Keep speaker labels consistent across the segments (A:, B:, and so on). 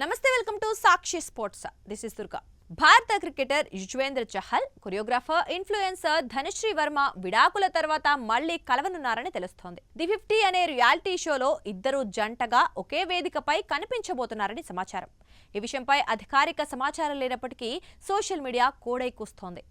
A: నమస్తే welcome to Sakshi sports. This is Durga. భారత cricketer Yuzvendra Chahal, choreographer, influencer Dhanashree Verma విడాకుల తర్వాత మళ్లీ కలవనున్నారని తెలుస్తోంది. ది 50 అనే రియాలిటీ షోలో ఇద్దరు జంటగా ఒకే వేదికపై కనిపించబోతున్నారని సమాచారం. ఈ విషయంపై అధికారిక సమాచారం లేనప్పటికీ సోషల్ మీడియా కోడై కూస్తోంది.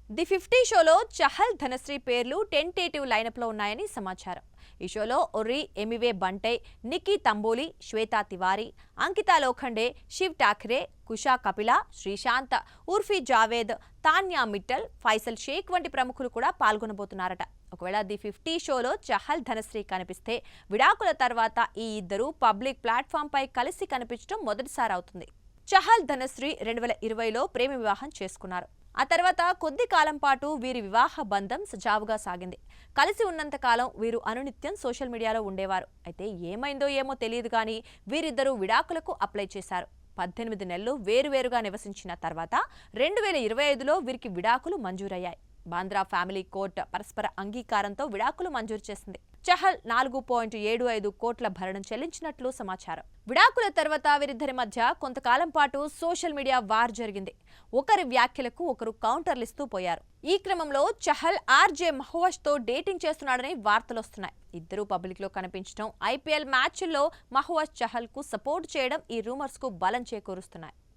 A: ది 50 షోలో చహల్, ధనశ్రీ పేర్లు టెంటేటివ్ లైనప్ లో ఉన్నాయని సమాచారం. ఈ షోలో ఒర్రి, ఎమివే బంటై, నిక్కీ తంబోలి, శ్వేతా తివారీ, అంకితా లోఖండే, శివ్ ఠాకరే, కుషా కపిల, శ్రీశాంత్, ఉర్ఫీ జావేద్, తాన్యా మిట్టల్, ఫైసల్ షేక్ వంటి ప్రముఖులు కూడా పాల్గొనబోతున్నారట. ఒకవేళ ది 50 షోలో చహల్, ధనశ్రీ కనిపిస్తే విడాకుల తర్వాత ఈ ఇద్దరు పబ్లిక్ ప్లాట్ఫామ్ పై కలిసి కనిపించడం మొదటిసారి అవుతుంది. చహల్, ధనశ్రీ 2020లో ప్రేమ వివాహం చేసుకున్నారు. ఆ తర్వాత కొద్ది కాలం పాటు వీరి వివాహ బంధం సజావుగా సాగింది. కలిసి ఉన్నంత కాలం వీరు అనునిత్యం సోషల్ మీడియాలో ఉండేవారు. అయితే ఏమైందో ఏమో తెలియదు కానీ వీరిద్దరూ విడాకులకు అప్లై చేశారు. 18 నెలలు వేరువేరుగా నివసించిన తర్వాత 2025లో వీరికి విడాకులు మంజూరయ్యాయి. బాంద్రా ఫ్యామిలీ కోర్టు పరస్పర అంగీకారంతో విడాకులు మంజూరు చేసింది. చహల్ 4.75 కోట్ల భరణం చెల్లించినట్లు సమాచారం. విడాకుల తర్వాత వీరిద్దరి మధ్య కొంతకాలం పాటు సోషల్ మీడియా వార్ జరిగింది. ఒకరి వ్యాఖ్యలకు ఒకరు కౌంటర్లిస్తూ పోయారు. ఈ క్రమంలో చహల్ ఆర్జే మహోవాష్ తో డేటింగ్ చేస్తున్నాడని వార్తలొస్తున్నాయి. ఇద్దరూ పబ్లిక్ లో కనిపించడం, ఐపీఎల్ మ్యాచ్ల్లో మహోవాష్ చహల్ కు సపోర్ట్ చేయడం ఈ రూమర్స్ కు బలం చేకూరుస్తున్నాయి.